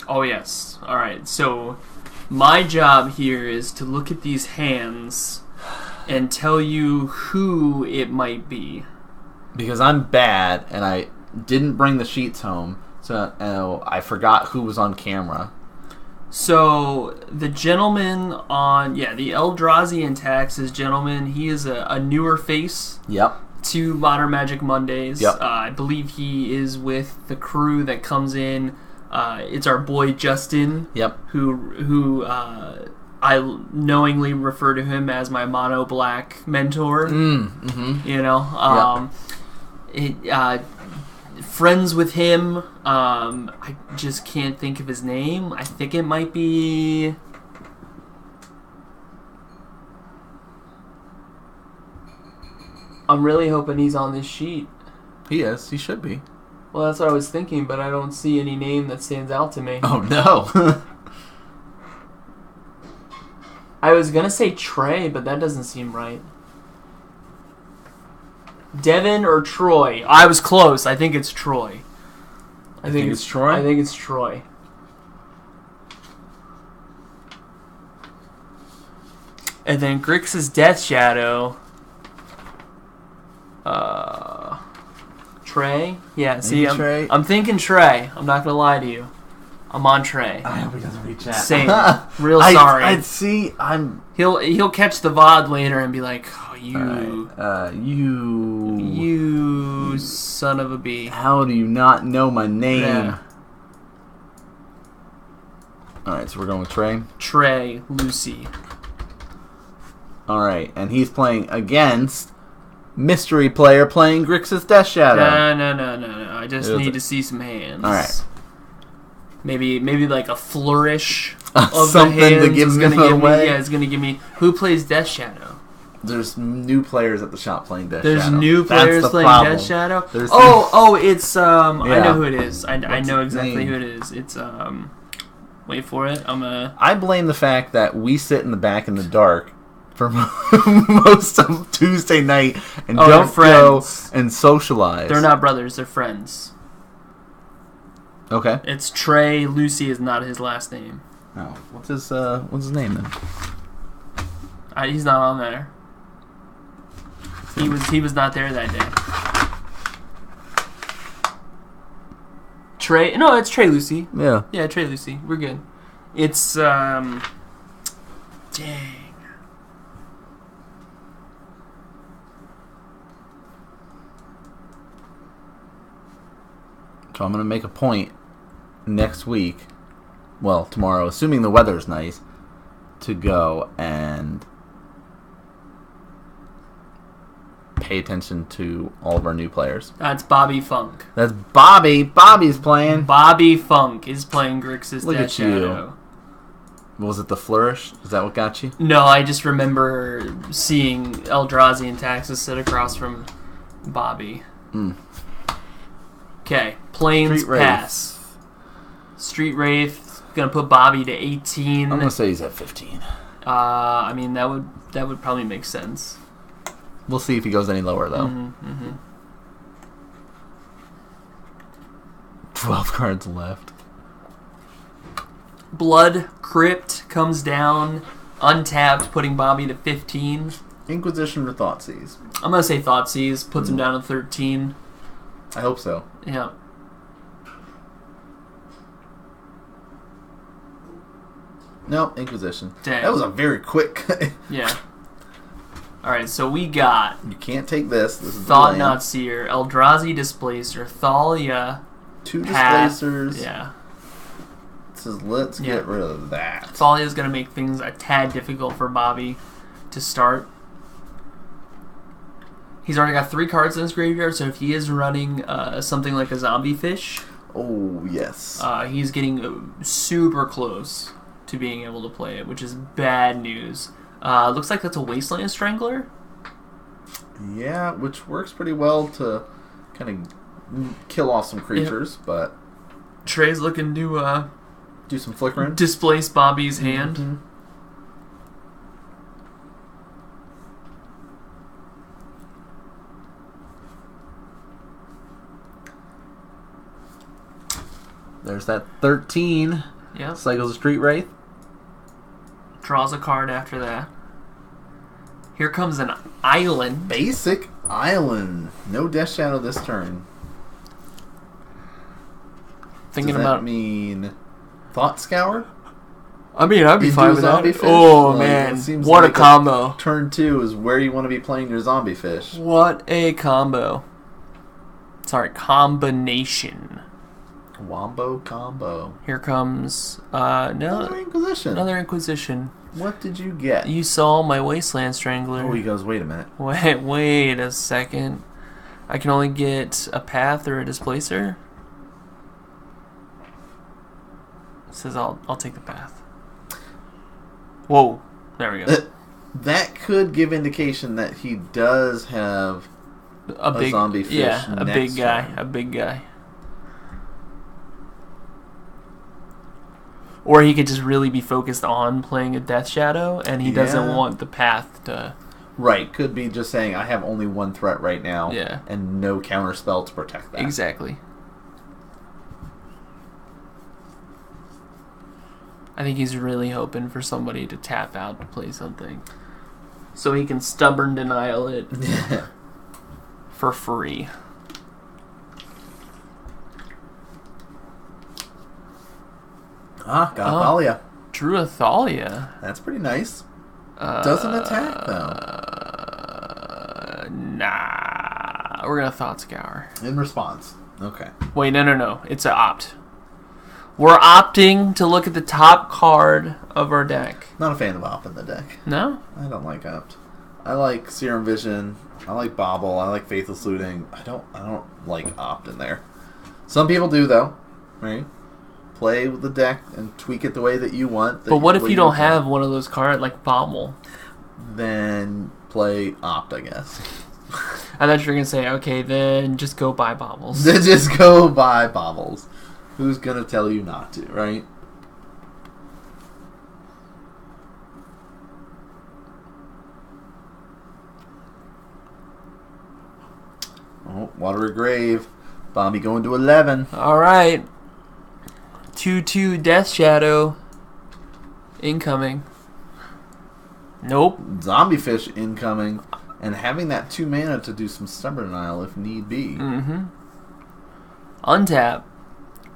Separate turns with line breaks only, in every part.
Oh, yes. Alright, so my job here is to look at these hands and tell you who it might be.
Because I'm bad, and I didn't bring the sheets home, so I forgot who was on camera.
So, the gentleman on... Yeah, the Eldrazi and Taxes gentleman, he is a newer face.
Yep.
To Modern Magic Mondays.
Yep.
I believe he is with the crew that comes in. It's our boy Justin.
Yep.
Who I knowingly refer to him as my mono black mentor. You know, friends with him. I just can't think of his name. I think it might be. I'm really hoping he's on this sheet.
He is. He should be.
Well, that's what I was thinking, but I don't see any name that stands out to me.
Oh, no.
I was going to say Trey, but that doesn't seem right. Devin or Troy? I was close. I think it's Troy.
I think it's Troy?
I think it's Troy. And then Grixis Death Shadow. Trey? Yeah, see, I'm thinking Trey. I'm not going to lie to you. I'm on Trey.
I hope he doesn't reach out.
Same. Real sorry.
I'd see.
He'll catch the VOD later and be like, oh, you...
Right. You
son of a bee.
How do you not know my name?
Yeah.
Alright, so we're going with Trey.
Trey, Lucy.
Alright, and he's playing against... Mystery player playing Grixis Death Shadow.
No. I just need to see some hands.
Alright.
Maybe like a flourish of
something
the hands
to give
is
me
gonna give
away.
me. Yeah, it's gonna give me. Who plays Death Shadow?
There's new players at the shop playing Death Shadow.
There's new players playing
problem.
Death Shadow.
There's
It's I know who it is. I know exactly
name?
who it is. It's wait for it.
I blame the fact that we sit in the back in the dark for most of Tuesday night and don't go and socialize.
They're not brothers. They're friends.
Okay.
It's Trey. Lucy is not his last name.
Oh, what's his name then?
He's not on there. He was not there that day. Trey? No, it's Trey Lucy.
Yeah.
Yeah, Trey Lucy. We're good. It's dang.
So I'm going to make a point next week, well, tomorrow, assuming the weather's nice, to go and pay attention to all of our new players.
That's Bobby Funk.
That's Bobby. Bobby's playing.
Bobby Funk is playing Grixis
Look
Death
at
Shadow.
You. Was it the flourish? Is that what got you?
No, I just remember seeing Eldrazi and Taxes sit across from Bobby. Okay, Plains Pass. Street Wraith, gonna put Bobby to 18.
I'm gonna say he's at 15.
I mean, that would probably make sense.
We'll see if he goes any lower, though. 12 cards left.
Blood Crypt comes down, untapped, putting Bobby to 15.
Inquisition or Thoughtseize?
I'm going to say Thoughtseize, puts him down to 13.
I hope so.
Yeah.
No, Inquisition.
Dang.
That was a very quick...
Yeah. Alright, so we got...
You can't take this. This is
Thought Not Seer, Eldrazi Displacer, Thalia...
2 Displacers.
Yeah.
Says, let's get rid of that.
Thalia's going to make things a tad difficult for Bobby to start. He's already got 3 cards in his graveyard, so if he is running something like a Zombie Fish...
Oh, yes.
He's getting super close to being able to play it, which is bad news. Looks like that's a Wasteland Strangler.
Yeah, which works pretty well to kind of kill off some creatures, but...
Trey's looking to...
do some flickering.
Displace Bobby's hand.
There's that 13.
Yep.
Cycles a Street Wraith.
Draws a card after that. Here comes an island.
Basic island. No Death Shadow this turn.
Thinking
Does that
about
mean Thought Scour?
I mean, I'd be
Into
fine
a
with
zombie
that.
fish?
Oh,
Like,
man.
it seems
What
like
a combo.
Turn 2 is where you want to be playing your zombie fish.
What a combo. Sorry, combination.
Wombo combo.
Here comes
Another Inquisition.
another Inquisition.
What did you get?
You saw my Wasteland Strangler.
Oh, he goes, wait a minute.
Wait a second. I can only get a path or a displacer. It says I'll take the path. Whoa. There we go.
That could give indication that he does have
A big
zombie fish.
Yeah, a
next
big guy.
turn.
A big guy. Or he could just really be focused on playing a Death Shadow, and he doesn't want the path to...
Right, could be just saying, I have only one threat right now,
Yeah.
and no counter spell to protect that.
Exactly. I think he's really hoping for somebody to tap out to play something. So he can stubborn denial it for free.
Ah, got Thalia.
Drew a Thalia.
That's pretty nice. Doesn't attack, though.
Nah. We're going to Thought Scour.
In response. Okay.
Wait, no. It's an opt. We're opting to look at the top card of our deck.
Not a fan of Opt in the deck.
No?
I don't like Opt. I like Serum Vision. I like Bobble. I like Faithless Looting. I don't like Opt in there. Some people do, though. Right? Play with the deck and tweak it the way that you want.
But what if you don't have one of those cards like Bobble?
Then play Opt, I guess.
I thought you were going to say, okay, then just go buy Bobbles.
Then just go buy Bobbles. Who's going to tell you not to, right? Oh, Watery Grave. Bombi going to 11.
All right. 2/2 Death Shadow incoming. Nope.
Zombie Fish incoming. And having that 2 mana to do some Stubborn Denial if need be.
Mm-hmm. Untap.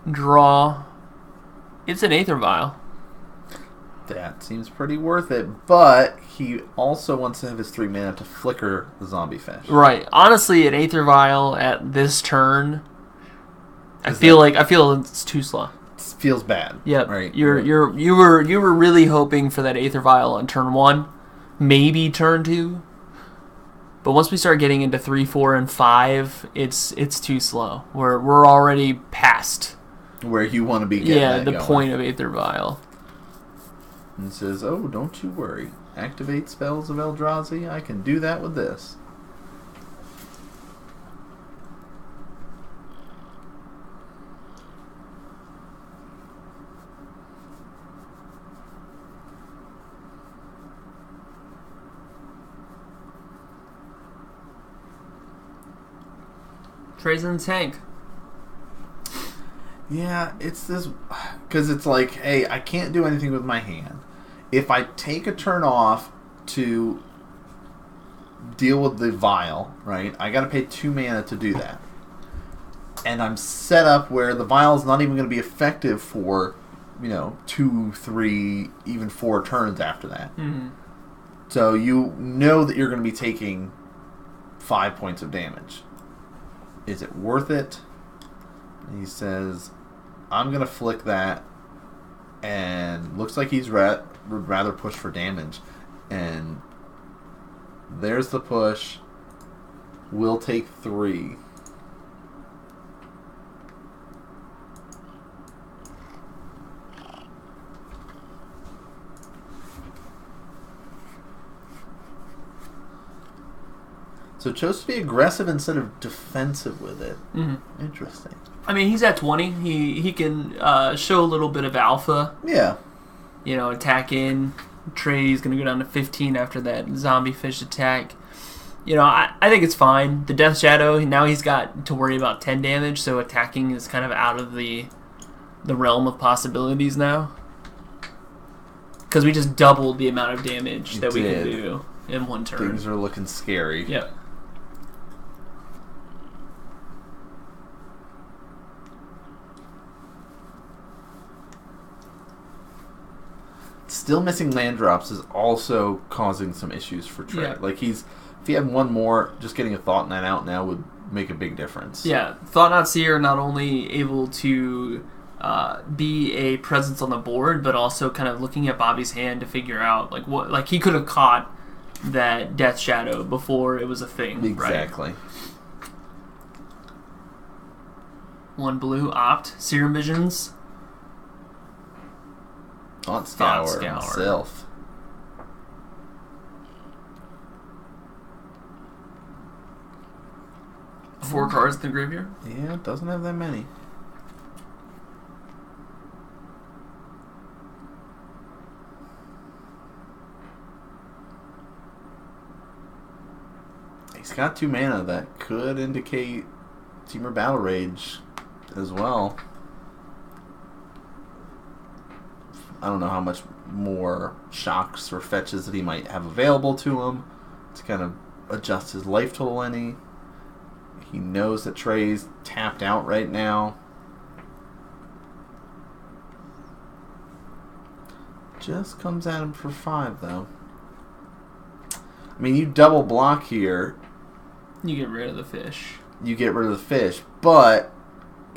Draw. It's an Aether Vial.
That seems pretty worth it. But he also wants to have his 3 mana to flicker the Zombie Fish.
Right. Honestly, an Aether Vial at this turn, I feel it's too slow.
Feels bad.
Yep.
Right.
You were really hoping for that Aether Vial on turn 1, maybe turn 2. But once we start getting into 3, 4, and 5, it's too slow. We're already past
where you want to be getting that
the
going.
point of Aether Vial.
And it says, oh, don't you worry. Activate spells of Eldrazi. I can do that with this.
Trays in the tank.
Yeah, it's this... Because it's like, hey, I can't do anything with my hand. If I take a turn off to deal with the vial, right, I got to pay 2 mana to do that. And I'm set up where the vial is not even going to be effective for, 2, 3, even 4 turns after that.
Mm-hmm.
So you know that you're going to be taking 5 points of damage. Is it worth it? And he says, I'm going to flick that. And looks like he's would rather push for damage. And there's the push. We'll take 3. So chose to be aggressive instead of defensive with it.
Mm-hmm.
Interesting.
I mean, he's at 20. He can show a little bit of alpha.
Yeah.
Attack in. Trey's going to go down to 15 after that zombie fish attack. I think it's fine. The Death Shadow, now he's got to worry about 10 damage, so attacking is kind of out of the the realm of possibilities now. Because we just doubled the amount of damage that we can do in one turn.
Things are looking scary.
Yep.
Still missing land drops is also causing some issues for Trey.
Yeah.
Like if he had one more, just getting a Thought Knot out now would make a big difference.
Yeah, Thought Knot Seer not only able to be a presence on the board, but also kind of looking at Bobby's hand to figure out like what, like he could have caught that Death Shadow before it was a thing.
Exactly.
Right? One blue, opt, Serum Visions.
Thought Scour himself.
Four cards in the graveyard?
Yeah, it doesn't have that many. He's got 2 mana that could indicate Temur Battle Rage as well. I don't know how much more shocks or fetches that he might have available to him to kind of adjust his life total any. He knows that Trey's tapped out right now. Just comes at him for 5 though. I mean, you double block here.
You get rid of the fish.
You get rid of the fish, but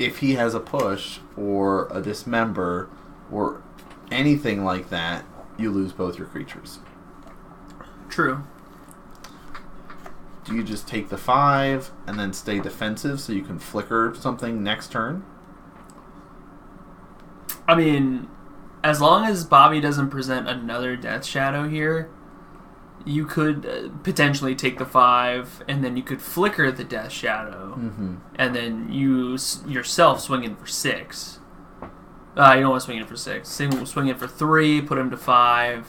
if he has a push or a dismember or anything like that, you lose both your creatures.
True.
Do you just take the 5 and then stay defensive so you can flicker something next turn?
I mean, as long as Bobby doesn't present another Death Shadow here, you could potentially take the 5 and then you could flicker the Death Shadow and then you yourself swing in for 6. You don't want to swing in for 6. Swing in for 3, put him to 5.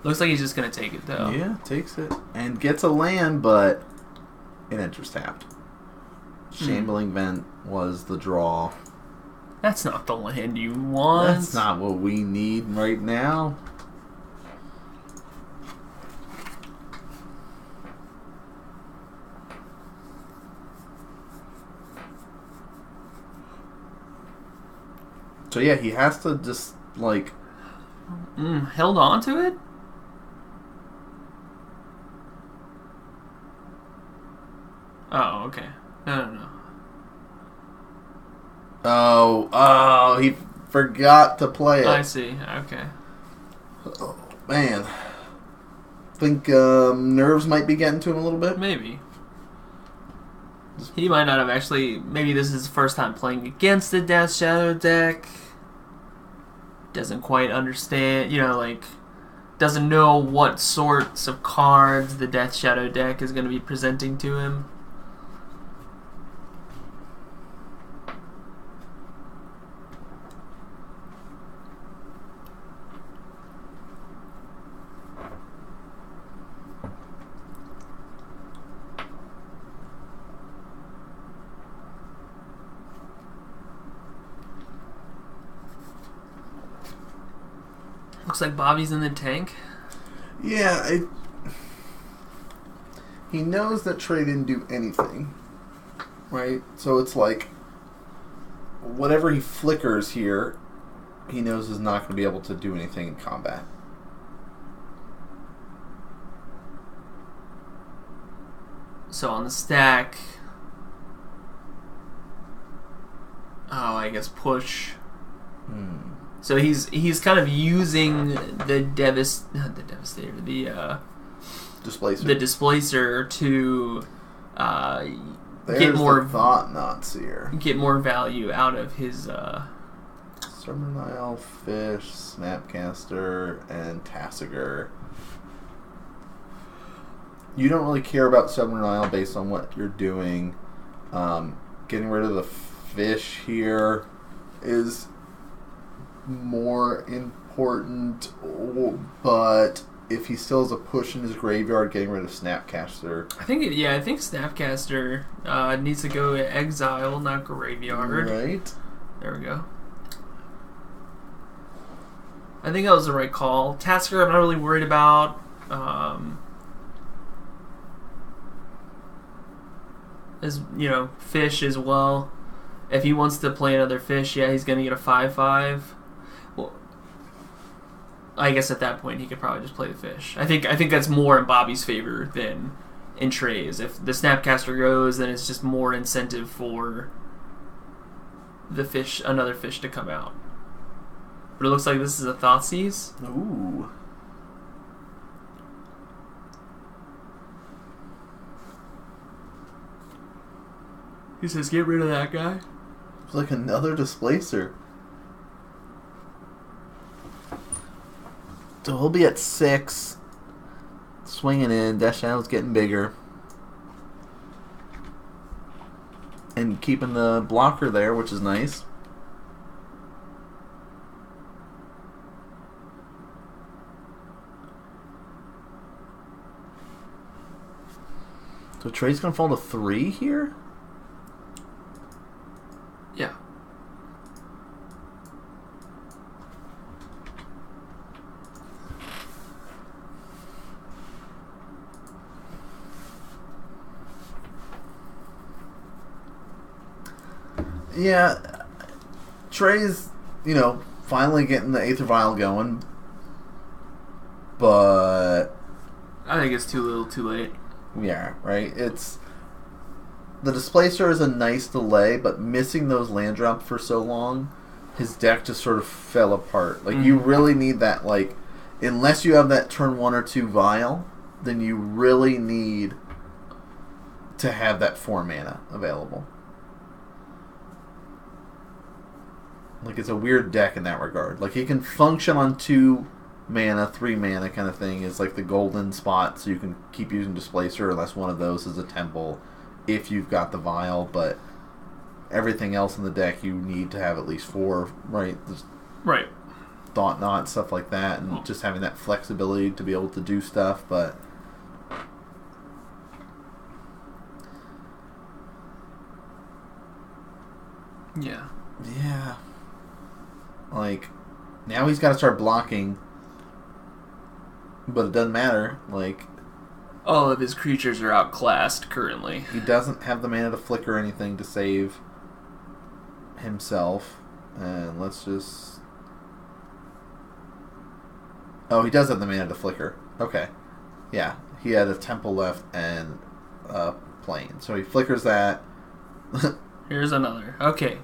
Looks like he's just going to take it, though.
Yeah, takes it. And gets a land, but it enters tapped. Shambling Vent was the draw.
That's not the land you want.
That's not what we need right now. So yeah, he has to just, like...
held on to it? Oh, okay. No.
Oh, he forgot to play it.
I see, okay.
Oh, man. Think nerves might be getting to him a little bit?
Maybe. He might not have actually... Maybe this is his first time playing against the Death Shadow deck. Doesn't quite understand, doesn't know what sorts of cards the Death Shadow deck is going to be presenting to him. Looks like Bobby's in the tank.
Yeah, he knows that Trey didn't do anything, right? So it's like, whatever he flickers here, he knows is not going to be able to do anything in combat.
So on the stack... Oh, I guess push... So he's kind of using the Devastator,
Displacer.
The Displacer to
get more Thought Knot Seer.
Get more value out of his
Summer Fish, Snapcaster, and Tassiger. You don't really care about Summer based on what you're doing. Getting rid of the fish here is more important, but if he still has a push in his graveyard, getting rid of Snapcaster.
I think Snapcaster needs to go exile, not graveyard.
Right.
There we go. I think that was the right call. Tasker, I'm not really worried about. Fish as well. If he wants to play another fish, yeah, he's going to get a 5/5. Well, I guess at that point he could probably just play the fish. I think that's more in Bobby's favor than in Trey's. If the Snapcaster goes, then it's just more incentive for another fish to come out. But it looks like this is a Thoughtseize.
Ooh.
He says, get rid of that guy.
It's like another Displacer. So he'll be at 6. Swinging in. Death Shadow's getting bigger. And keeping the blocker there, which is nice. So Trey's going to fall to 3 here?
Yeah.
Yeah. Trey's, finally getting the Aether Vial going. But
I think it's too little too late.
yeah, right? The Displacer is a nice delay, but missing those land drops for so long, his deck just sort of fell apart. Like, you really need that, unless you have that turn 1 or 2 Vial, then you really need to have that 4 mana available. Like, it's a weird deck in that regard. Like, he can function on 2 mana, 3 mana kind of thing. Is like the golden spot, so you can keep using Displacer unless one of those is a temple if you've got the Vial, but everything else in the deck you need to have at least 4, right?
Right.
Thought Knot, stuff like that, and just having that flexibility to be able to do stuff, but
yeah.
Yeah. Like, now he's got to start blocking, but it doesn't matter. Like,
all of his creatures are outclassed currently.
he doesn't have the mana to flicker anything to save himself. And let's just... Oh, he does have the mana to flicker. Okay. Yeah, he had a temple left and a plane. So he flickers that.
Here's another. Okay.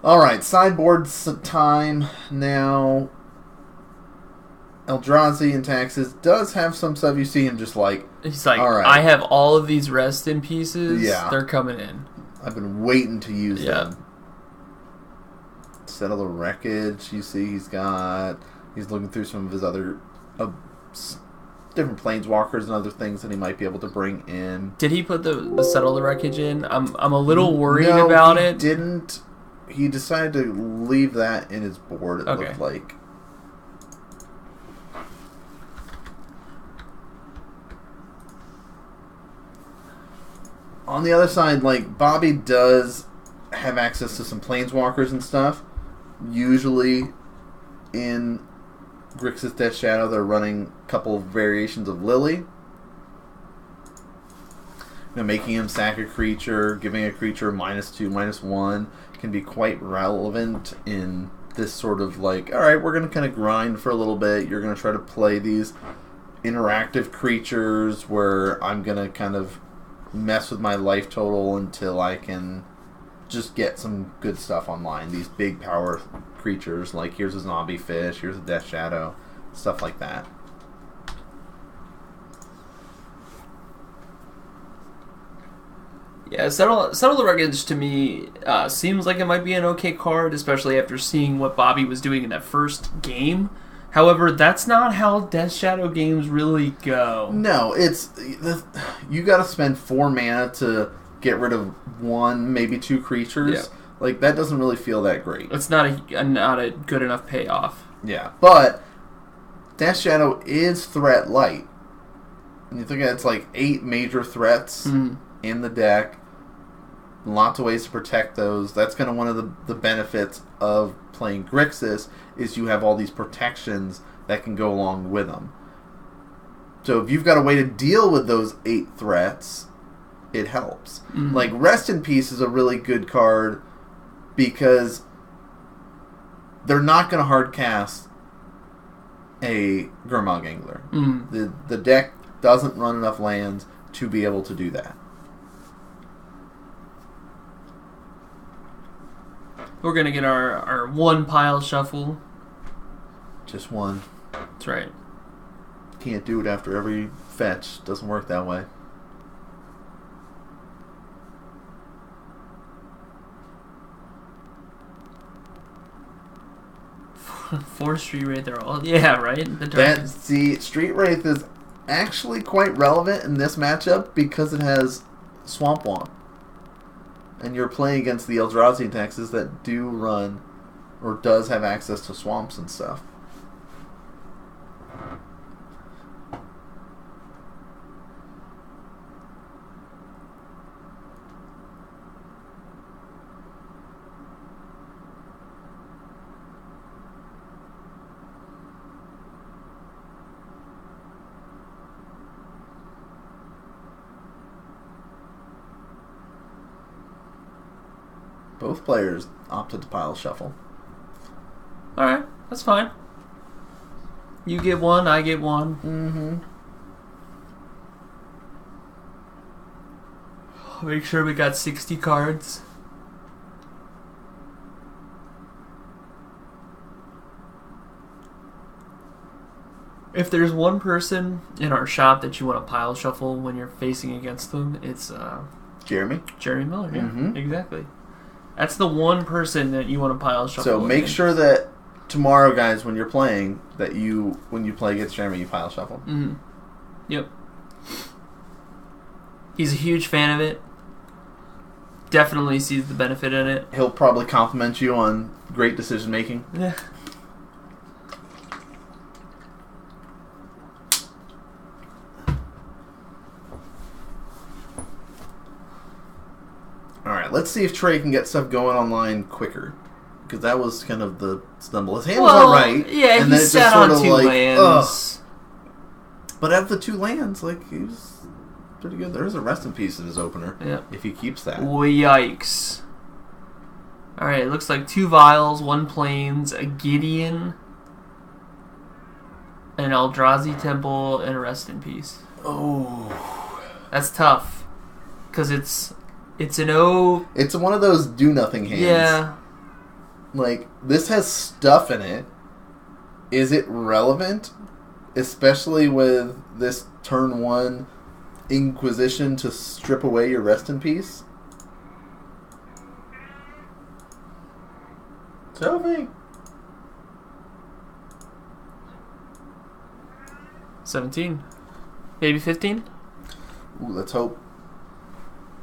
Alright, sideboard's time now. Eldrazi in Taxes does have some stuff. You see him just like...
He's like,
all right.
I have all of these rest in pieces.
Yeah.
They're coming in.
I've been waiting to use them. Settle the Wreckage. You see he's looking through some of his other... different planeswalkers and other things that he might be able to bring in.
Did he put the Settle the Wreckage in? I'm a little worried about it.
He didn't. He decided to leave that in his board, it looked like. On the other side, like, Bobby does have access to some planeswalkers and stuff. Usually in Grixis Death Shadow, they're running a couple of variations of Lily. Making him sack a creature, giving a creature -2, -1 can be quite relevant in this sort of like, alright, we're going to kind of grind for a little bit. You're going to try to play these interactive creatures where I'm going to kind of mess with my life total until I can just get some good stuff online. These big power creatures, like here's a zombie fish, here's a Death Shadow, stuff like that.
Yeah, Settle the Wreckage to me seems like it might be an okay card, especially after seeing what Bobby was doing in that first game. However, that's not how Death Shadow games really go.
No, you got to spend 4 mana to get rid of 1, maybe 2 creatures.
Yeah.
Like, that doesn't really feel that great.
It's not a good enough payoff.
Yeah, but Death Shadow is threat light. And you think it's like 8 major threats in the deck, Lots of ways to protect those. That's kind of one of the benefits of playing Grixis is you have all these protections that can go along with them. So if you've got a way to deal with those 8 threats, it helps.
Mm-hmm.
Like Rest in Peace is a really good card because they're not going to hard cast a Gurmag Angler.
Mm.
The deck doesn't run enough lands to be able to do that.
We're going to get our 1 pile shuffle.
Just one.
That's right.
Can't do it after every fetch. Doesn't work that way.
Four Street Wraith, they're all... Yeah, right?
See, Street Wraith is actually quite relevant in this matchup because it has Swamp Womp. And you're playing against the Eldrazi taxes that do run, or does have access to swamps and stuff. Both players opted to pile shuffle.
Alright, that's fine. You get 1, I get 1.
Mm-hmm.
Make sure we got 60 cards. If there's one person in our shop that you want to pile shuffle when you're facing against them, it's
Jeremy
Miller. Yeah,
Mm-hmm.
exactly. That's the one person that you want to pile shuffle.
So make
against.
sure that tomorrow, guys, when you're playing, that when you play against Jeremy, you pile shuffle.
Mm-hmm. Yep. He's a huge fan of it. Definitely sees the benefit in it.
He'll probably compliment you on great decision making.
Yeah.
Alright, let's see if Trey can get stuff going online quicker. Because that was kind of the stumble. His hand was alright.
Yeah,
and
he
then it
sat
just sort
on
of
2 lands.
But out of the 2 lands, he was pretty good. There's a Rest in Peace in his opener.
Yeah.
If he keeps that.
Yikes. Alright, it looks like 2 Vials, 1 Plains, a Gideon, an Eldrazi Temple, and a Rest in Peace.
Oh.
That's tough. Because it's an O.
It's one of those do-nothing hands.
Yeah.
This has stuff in it. Is it relevant? Especially with this turn 1 Inquisition to strip away your Rest in Peace? Sophie!
17. Maybe 15?
Ooh, let's hope.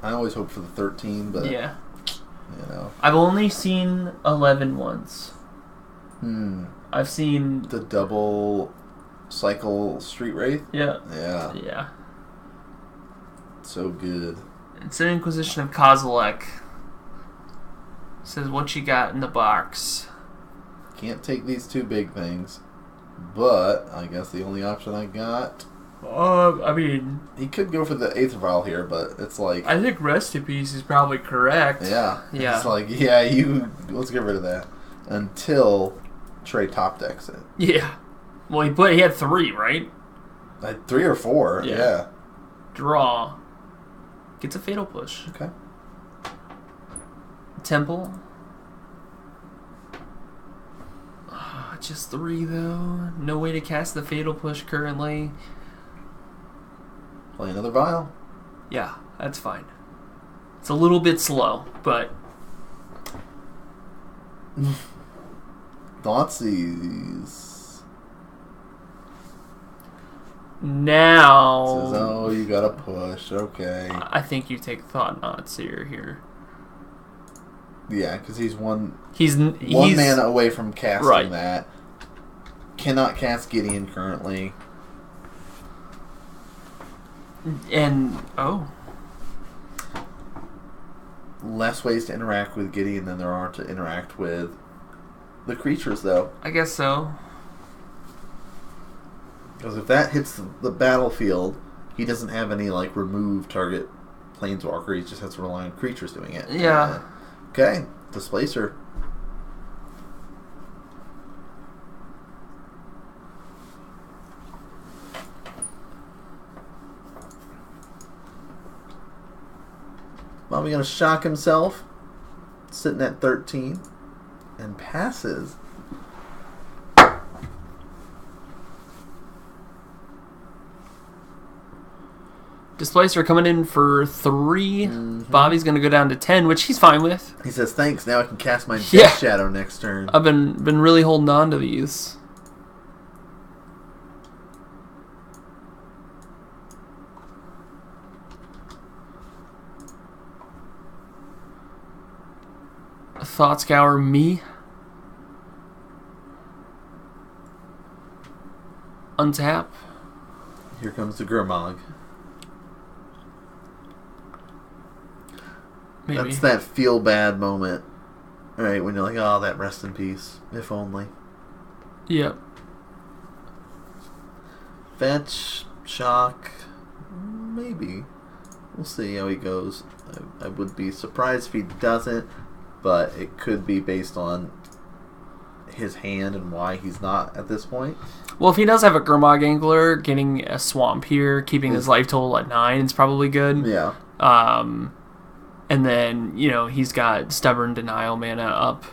I always hope for the 13, but...
Yeah.
You know.
I've only seen 11 once. I've seen...
The double cycle Street Wraith?
Yeah.
Yeah.
Yeah.
So good.
It's an Inquisition of Kozilek. Says, what you got in the box?
Can't take these 2 big things. But, I guess the only option I got...
I mean...
He could go for the Aether Vial here, but it's like...
I think Rest in Peace is probably correct.
Yeah.
Yeah.
It's like, let's get rid of that. Until Trey top decks it.
Yeah. Well, he had 3, right?
3 or 4, yeah.
Draw. Gets a Fatal Push.
Okay.
Temple. Just 3, though. No way to cast the Fatal Push currently.
Play another Vial.
Yeah, that's fine. It's a little bit slow, but...
Thoughtseize.
Now...
Says, oh, you gotta push. Okay.
I think you take Thought-Knot-Seer here.
Yeah, because he's one
He's
mana away from casting
right.
that. Cannot cast Gideon currently.
And
less ways to interact with Gideon than there are to interact with the creatures, though.
I guess so.
Because if that hits the battlefield, he doesn't have any, like, remove target planeswalker. He just has to rely on creatures doing it.
Yeah.
Okay. Displacer. Bobby going to shock himself. Sitting at 13. And passes.
Displacer coming in for 3. Bobby's going to go down to 10, which he's fine with.
He says, thanks, now I can cast my Death Shadow next turn.
I've been really holding on to these. Thought Scour me. Untap.
Here comes the Gurmag.
Maybe.
That's that feel bad moment, right? When you're like, oh, that rest in peace. If only.
Yep.
Fetch, shock, maybe. We'll see how he goes. I would be surprised if he doesn't, but it could be based on his hand and why he's not at this point.
Well, if he does have a Gurmag Angler, getting a Swamp here, keeping his life total at 9 is probably good.
Yeah.
And then, he's got Stubborn Denial mana up.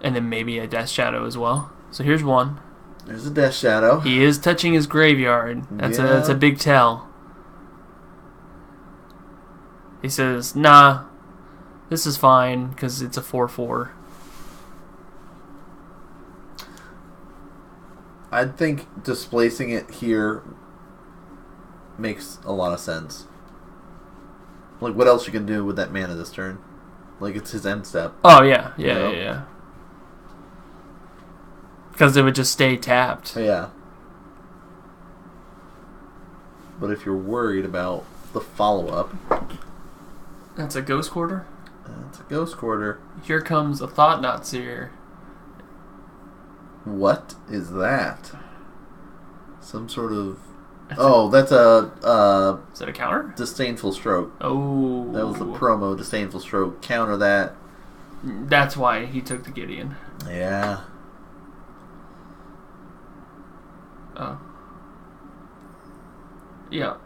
And then maybe a Death Shadow as well. So here's one.
There's a Death Shadow.
He is touching his graveyard. That's a big tell. He says, nah, this is fine, because it's a 4/4.
I think displacing it here makes a lot of sense. Like, what else you can do with that mana this turn? Like, it's his end step.
Oh, yeah. Yeah. Because it would just stay tapped.
Yeah. But if you're worried about the follow-up...
That's a Ghost Quarter?
That's a Ghost Quarter.
Here comes a Thought-Knot Seer.
What is that? Some sort of... that's a...
Is that a counter?
Disdainful Stroke.
Oh.
That was the promo, Disdainful Stroke. Counter that.
That's why he took the Gideon.
Yeah.
Oh. Yeah.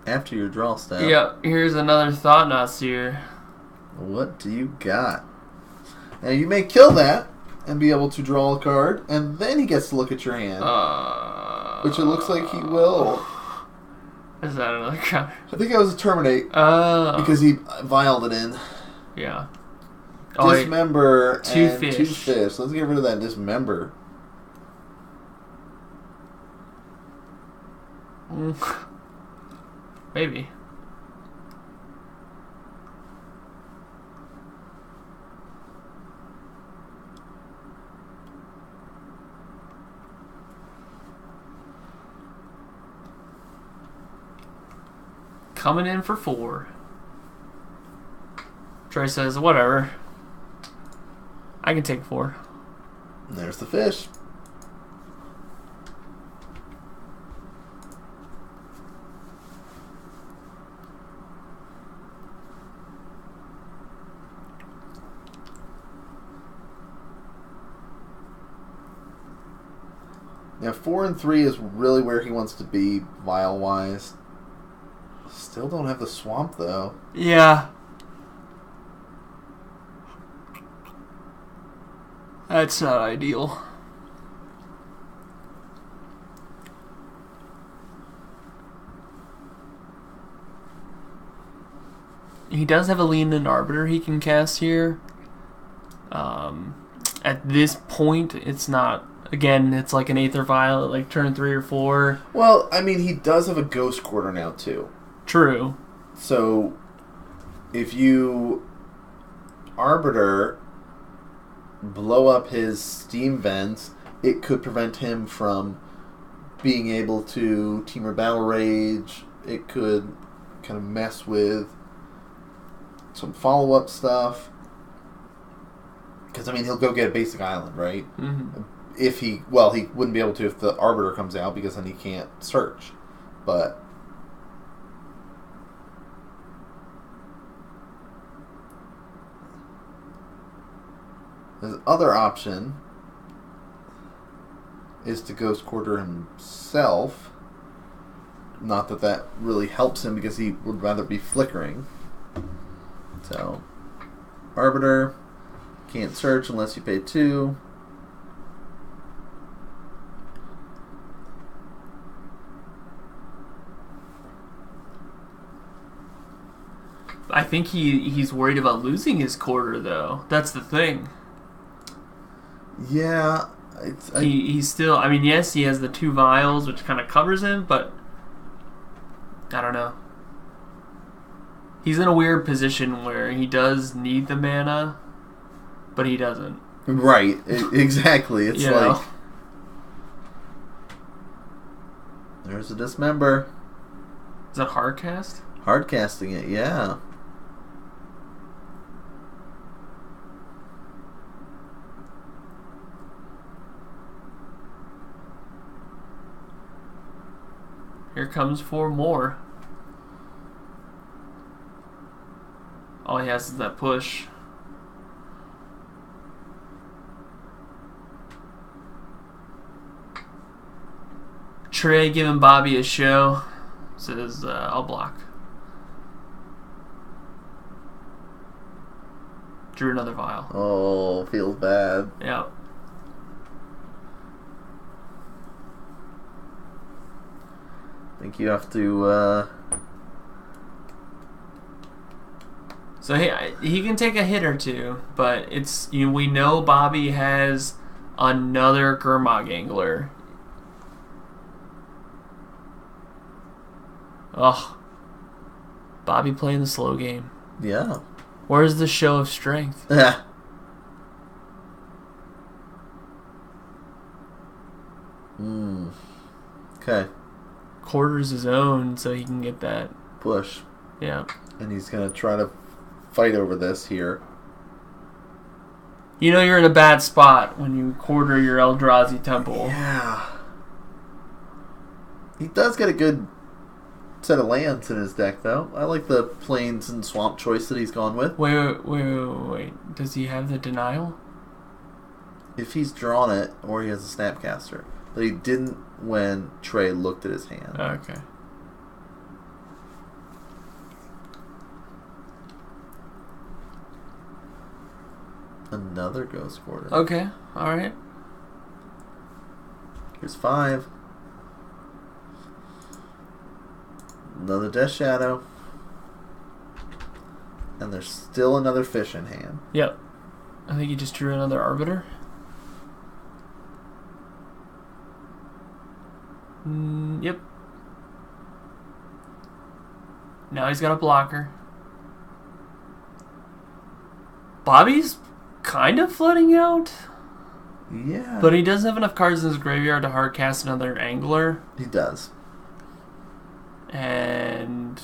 After your draw step.
Yeah, here's another Thought-Knot Seer.
What do you got? Now, you may kill that and be able to draw a card, and then he gets to look at your hand. Which it looks like he will.
Is that another counter?
I think it was a Terminate. Because he vialed it in.
Yeah.
Dismember
two
and
fish.
2 fish. Let's get rid of that Dismember.
Maybe. Coming in for 4. Trey says, whatever. I can take 4.
And there's the fish. Now 4 and 3 is really where he wants to be, vial-wise. Still don't have the swamp, though.
Yeah. That's not ideal. He does have a Leanin' Arbiter he can cast here. At this point, it's not... Again, it's like an Aether Vial at like turn 3 or 4.
Well, I mean, he does have a Ghost Quarter now, too.
True.
So, if you Arbiter, blow up his steam vents, it could prevent him from being able to Temur Battle Rage. It could kind of mess with some follow-up stuff. Because, I mean, he'll go get a basic island, right?
Mm-hmm.
If he... Well, he wouldn't be able to if the Arbiter comes out, because then he can't search. But... his other option is to Ghost Quarter himself. Not that that really helps him, because he would rather be flickering. So, Arbiter, can't search unless you pay 2.
I think he's worried about losing his quarter, though. That's the thing.
Yeah.
He's still... I mean, yes, he has the 2 vials, which kind of covers him, but... I don't know. He's in a weird position where he does need the mana, but he doesn't.
Right. Exactly. It's like... there's a Dismember.
Is that hardcast?
Hardcasting it, yeah.
Here comes 4 more. All he has is that push. Trey giving Bobby a show. Says, I'll block. Drew another vial.
Oh, feels bad.
Yeah.
I think you have to,
So he can take a hit or 2, but it's we know Bobby has another Gurmag Angler. Ugh. Bobby playing the slow game.
Yeah.
Where's the show of strength?
Yeah. Okay.
Quarters his own so he can get that
push.
Yeah.
And he's going to try to fight over this here.
You know you're in a bad spot when you quarter your Eldrazi Temple.
Yeah. He does get a good set of lands in his deck, though. I like the plains and swamp choice that he's gone with.
Wait. Does he have the denial?
If he's drawn it, or he has a Snapcaster. But he didn't when Trey looked at his hand.
Okay.
Another Ghost Quarter.
Okay, alright.
Here's 5. Another Death Shadow. And there's still another fish in hand.
Yep. I think he just drew another Arbiter. Yep. Now he's got a blocker. Bobby's kind of flooding out.
Yeah.
But he doesn't have enough cards in his graveyard to hardcast another Angler.
He does.
And...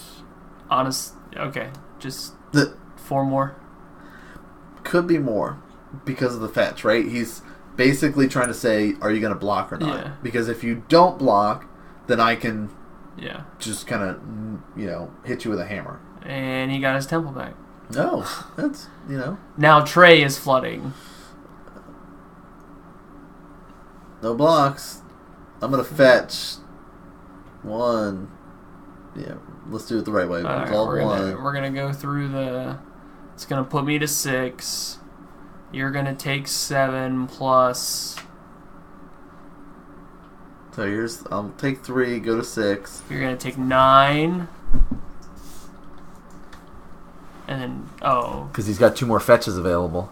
okay. Just 4 more.
Could be more. Because of the fetch, right? He's basically trying to say, are you going to block or not?
Yeah.
Because if you don't block, then I can just kind of, hit you with a hammer.
And he got his temple back.
No, that's,
Now Trey is flooding.
No blocks. I'm going to fetch 1. Yeah, let's do it the right way.
Right, we're gonna go through the... It's going to put me to 6. You're going to take 7 plus...
So I'll take 3, go to 6.
You're going to take 9. And then,
because he's got 2 more fetches available.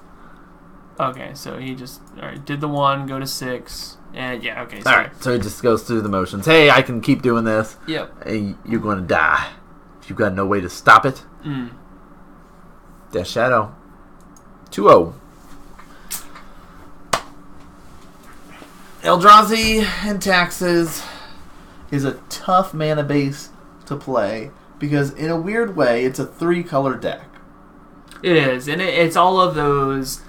Okay, so he just did the 1, go to 6, and okay.
All right, so he just goes through the motions. Hey, I can keep doing this.
Yep.
Hey, you're going to die. You've got no way to stop it. Death Shadow. 2-0. Eldrazi and Taxes is a tough mana base to play because in a weird way it's a 3-color deck.
It is, and it's all of those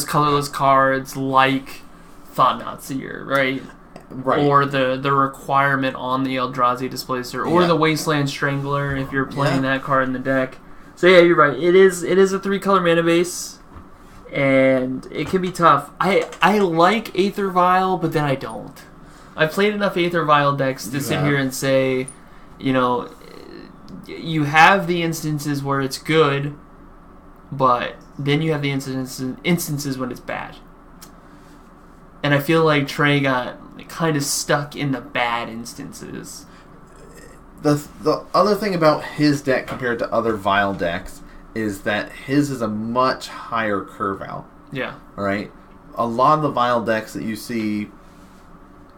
colorless cards like Thought Not Seer, right?
Right.
Or the requirement on the Eldrazi Displacer, or the Wasteland Strangler if you're playing that card in the deck. So yeah, you're right. It is a 3-color mana base, and it can be tough. I like Aether Vial, but then I don't. I've played enough Aether Vial decks to sit here and say, you know, you have the instances where it's good, but then you have the instances when it's bad. And I feel like Trey got kind of stuck in the bad instances.
The other thing about his deck compared to other Vial decks is that his is a much higher curve out.
Yeah.
Right? A lot of the Vial decks that you see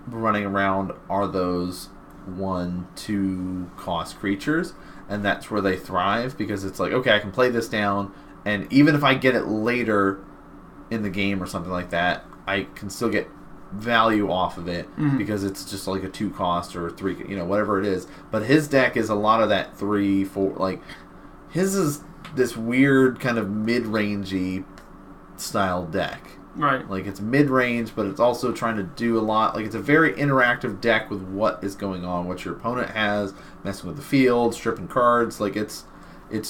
running around are those 1-2 cost creatures, and that's where they thrive, because it's like, okay, I can play this down, and even if I get it later in the game or something like that, I can still get value off of it because it's just like a 2 cost or 3, you know, whatever it is. But his deck is a lot of that 3, 4, like his is this weird kind of mid-rangey style deck.
Right.
Like it's mid-range, but it's also trying to do a lot. Like it's a very interactive deck with what is going on, what your opponent has, messing with the field, stripping cards. Like it's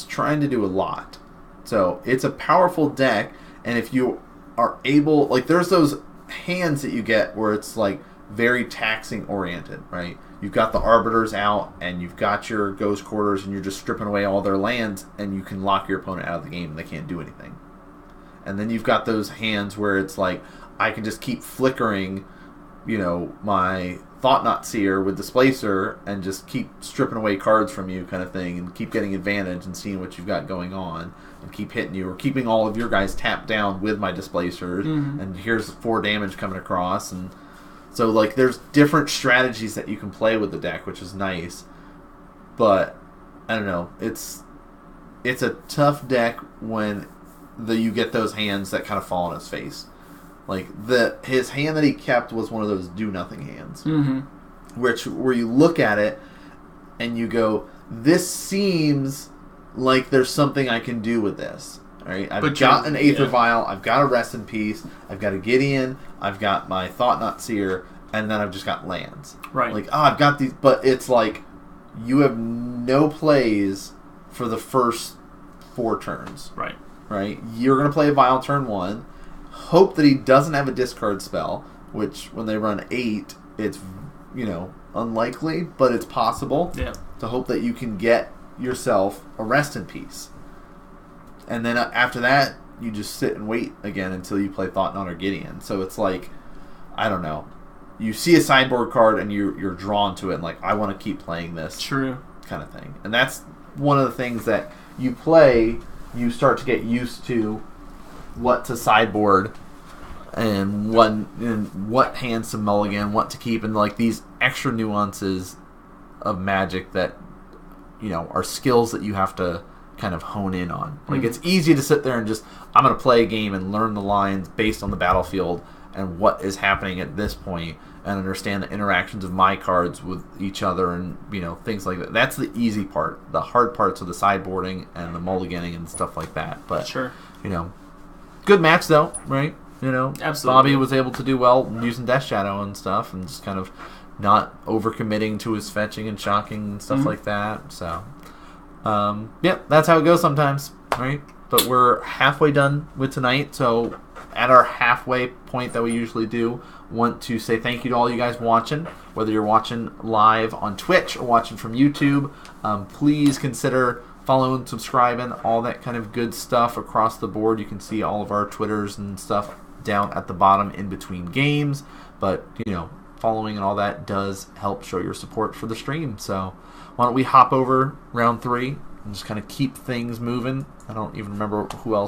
trying to do a lot. So it's a powerful deck, and if you are able, like there's those hands that you get where it's like very taxing oriented, right? You've got the Arbiters out, and you've got your Ghost Quarters, and you're just stripping away all their lands, and you can lock your opponent out of the game, and they can't do anything. And then you've got those hands where it's like, I can just keep flickering, you know, my Thought Not Seer with Displacer and just keep stripping away cards from you kind of thing, and keep getting advantage and seeing what you've got going on, and keep hitting you, or keeping all of your guys tapped down with my Displacers, and here's 4 damage coming across. And so, like, there's different strategies that you can play with the deck, which is nice. But, I don't know, it's a tough deck when you get those hands that kind of fall on his face. Like his hand that he kept was one of those do nothing hands, where you look at it and you go, "This seems like there's something I can do with this." All right, I've got an Aether Vial, I've got a Rest in Peace, I've got a Gideon, I've got my Thought Not Seer, and then I've just got lands.
Right.
Like, I've got these, but it's like you have no plays for the first 4 turns.
Right.
Right? You're going to play a Vial turn 1. Hope that he doesn't have a discard spell, which when they run 8, it's, you know, unlikely, but it's possible.
Yeah.
To hope that you can get yourself a Rest in Peace. And then after that, you just sit and wait again until you play Thought Not or Gideon. So it's like, I don't know. You see a sideboard card and you're drawn to it, and like, I want to keep playing this.
True.
Kind of thing. And that's one of the things that you play, you start to get used to what to sideboard and what hands to mulligan, what to keep, and like these extra nuances of Magic that, you know, are skills that you have to kind of hone in on. Like it's easy to sit there and just, I'm going to play a game and learn the lines based on the battlefield and what is happening at this point, and understand the interactions of my cards with each other, and, you know, things like that. That's the easy part. The hard parts are the sideboarding and the mulliganing and stuff like that. But,
sure,
you know, good match though, right? You know,
absolutely.
Bobby was able to do well using Death Shadow and stuff, and just kind of not overcommitting to his fetching and shocking and stuff like that. So, yeah, that's how it goes sometimes, right? But we're halfway done with tonight, so at our halfway point that we usually do, want to say thank you to all you guys watching, whether you're watching live on Twitch or watching from YouTube. Please consider following, subscribing, all that kind of good stuff across the board. You can see all of our Twitters and stuff down at the bottom in between games, but, you know, following and all that does help show your support for the stream. So why don't we hop over round 3 and just kind of keep things moving. I don't even remember who else